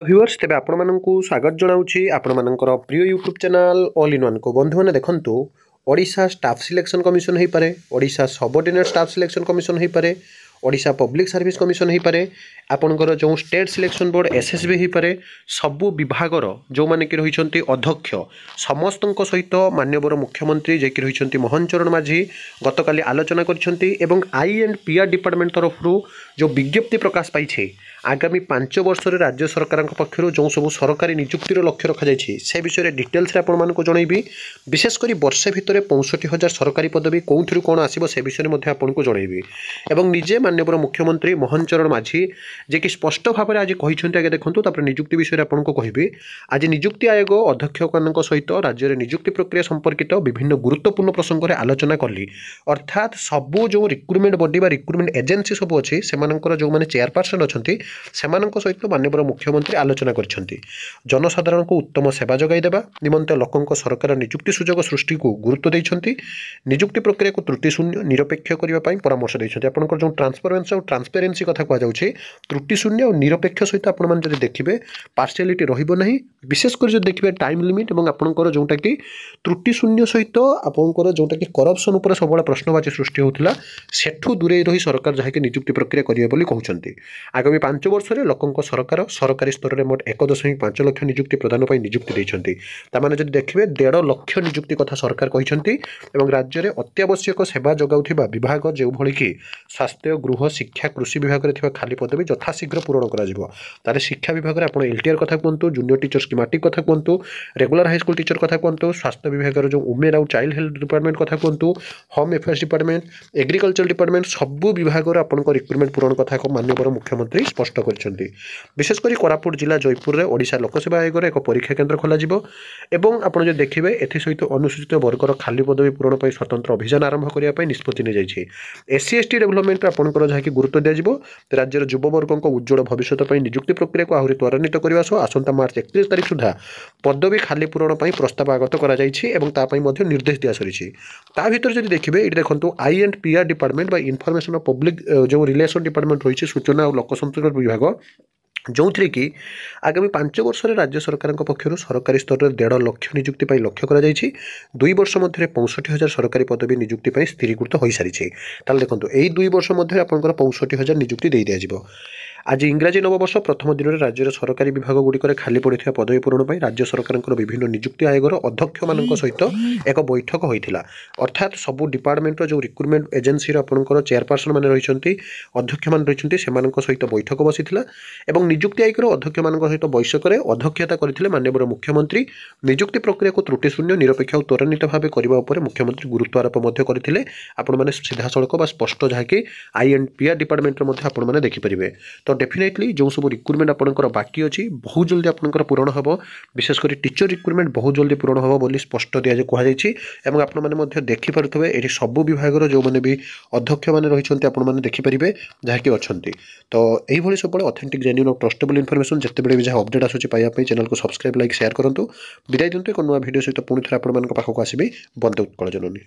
Viewers तेज आपण स्वागत जनाऊँगी आपण प्रिय YouTube channel all in one को बंधु मैंने देखूँ ओडिशा स्टाफ सिलेक्शन कमिशन हो पारे, Odisha subordinate staff selection commission हो पारे, ओडिशा पब्लिक सर्विस कमिशन हो पारे, आपणकर जो स्टेट सिलेक्शन बोर्ड एसएसबी हो पारे, सबू विभागर जो मैंने कि रही अध्यक्ष समस्त सहित माननीय मुख्यमंत्री जे कि रही मोहन चरण माझी गतकाली आलोचना कर आई एंड पीआर डिपार्टमेंट तरफ जो विज्ञप्ति प्रकाश पाई आगामी 5 वर्ष राज्य सरकार पक्षर जो सब सरकारी निजुक्तिर लक्ष्य रखा से विषय में डिटेल्स आपको जनइबी। विशेषकर वर्षे भितर 65,000 सरकारी पदवी कौन कौन आसो से विषय में आपको जनइबी। एवं निजे माननीय मुख्यमंत्री मोहन चरण माझी जे कि स्पष्ट भाव में आज कहते आगे देखो निजुक्ति विषय में आपको कहि आज निजुक्ति आयोग अध्यक्ष सहित राज्य में निजुक्ति प्रक्रिया संपर्कित विभिन्न गुरुत्वपूर्ण प्रसंग में आलोचना कली। अर्थात सबू जो रिक्रुटमेंट बॉडी रिक्रुटमेंट एजेन्सी सब अच्छी से जो मैंने चेयरपर्सन अच्छा सहित माननीय मुख्यमंत्री आलोचना करछंती। जनसाधारण को उत्तम सेवा जगाई देबा निमंते लोकंक सरकार निजुक्ति सुजोग सृष्टि को गुरुत्व देइछंती। निजुक्ति प्रक्रिया को त्रुटि शून्य निरपेक्ष करबा पई परामर्श देइछंती। आपनकर जो ट्रांसपेरेंसी और ट्रांसपेरेंसी कथा कह जाउछे त्रुटि शून्य और निरपेक्ष सहित आपण मान जदि देखिबे पार्शियलिटी रहिबो नाही। विशेषकर जो देखिबे टाइम लिमिट और आपनकर जोटा कि त्रुटि शून्य सहित आपनकर जोटा कि करप्शन उपर सब प्रश्नवाची सृष्टि होतिला सेठू दूरे रही सरकार जहाँकि निजुक्ति प्रक्रिया करिवे बोली कहउछंती। आगामी 5 वर्ष में लोकंक सरकार सरकारी स्तर में मोट 1.5 लाख निजुक्ति प्रदान पर निजुक्ति देइछंती। तामाने जदि देखिबे 1.5 लाख निजुक्ति कथा सरकार कहिछंती। एवं राज्य में अत्यावश्यक सेवा जगाउथिबा विभाग जो भली कि स्वास्थ्य गृह शिक्षा कृषि विभाग में खाली पदवी यथाशीघ्र पूरण कर शिक्षा विभाग में आप एलटीआर कथा कहतु, जूनियर टीचर स्कीमेटिक कथा कहतु, रेगुलर हाईस्कल टीचर कथा कहतु, स्वास्थ्य विभाग जो वुमेन आउ चाइल्ड हेल्थ डिपार्टमेंट कथा कहतु, home affairs department agriculture department सबू विभाग आपंकर रिक्रुटमेंट पूरण कथा माननीय मुख्यमंत्री स्पष्ट करछंती। विशेषकर कोरापुट जिला जयपुर में ओडिशा लोकसेवा आयोग एक परीक्षा केन्द्र खोल आपड़ जो देखिए एथि सहित अनुसूचित वर्गर खाली पदवी पूरण पर स्वतंत्र अभियान आरंभ करने निष्पत्ति नहीं जाइए। एससी एसटी डेभलपमेंट आपंकर जहाँकि गुरुत्व दिज्व राज्यर युववर्ग उज्जवल भविष्य निजुक्ति प्रक्रिया को आहरी त्वरान्वित करने सह आसंता मार्च 31 तारीख सुधा पदवी खाली पूरण पर प्रस्ताव आगत कर निर्देश दिया सरी। ता भीतर जब देखिए ये देखो I and PR department information of public जो रिलेशन डिपार्टमेंट रही सूचना और लोक संपर्क विभाग जो थी कि आगामी 5 वर्ष में राज्य सरकार पक्षर सरकारी स्तर में 1.5 लाख निजुक्ति लक्ष्य कर 2 वर्ष मध्य 65,000 सरकारी पदवी निजुक्ति स्थिरीकृत हो सारी। ताल देखो यही 2 वर्ष मध्य आपंकर 65,000 निजुक्ति दे दिया। आज इंग्राजी नववर्ष प्रथम दिन में राज्य सरकारी विभाग गुड़िक खाली पड़ा पदवी पूरण पर राज्य सरकार विभिन्न निजुक्ति आयोगर अध्यक्ष मान सहित एक बैठक होता। अर्थात सबू डिपार्टमेंट जो रिक्रुटमेंट एजेन्सी आपंकर चेयरपर्सन मैंने रही अध्यक्ष मान रही सहित बैठक बसी और निजुक्ति आयोगर अध्यक्ष मान सहित बैठक में अध्यक्षता करते माननीय मुख्यमंत्री। निजुक्ति प्रक्रिया को त्रुटि शून्य निरपेक्ष और त्वरान्वित भाव करने मुख्यमंत्री गुरुत्व आरोप करते आपण सीधा सड़क स्पष्ट जहाँकि आई एंड पीआर डिपार्टमेंट आपने देखिपारे। तो डेफिनेटली जो सब रिक्रुटमेंट आपंकर बाकी अच्छी बहुत जल्दी आपंकर पूरण हम विशेषकर टीचर रिक्रुटमेंट बहुत जल्दी पूरण हम बोली स्पष्ट दिया कहुई। आपने देखिपे ये सबू विभाग जो मैंने भी अध्यक्ष मैंने रही आपने देखिपारे जहाँकि अच्छा। तो यही सब ऑथेंटिक जेन्युइन और ट्रस्टेबल इनफॉरमेशन जितेबाला भी जहाँ अपडेट आसूँ पाइबा चैनल को सब्सक्राइब लाइक शेयर करूँ। विदाय दिंतु एक नुआ वीडियो सहित पुणी थे आपको आसबि। बंदे उत्कल जननी।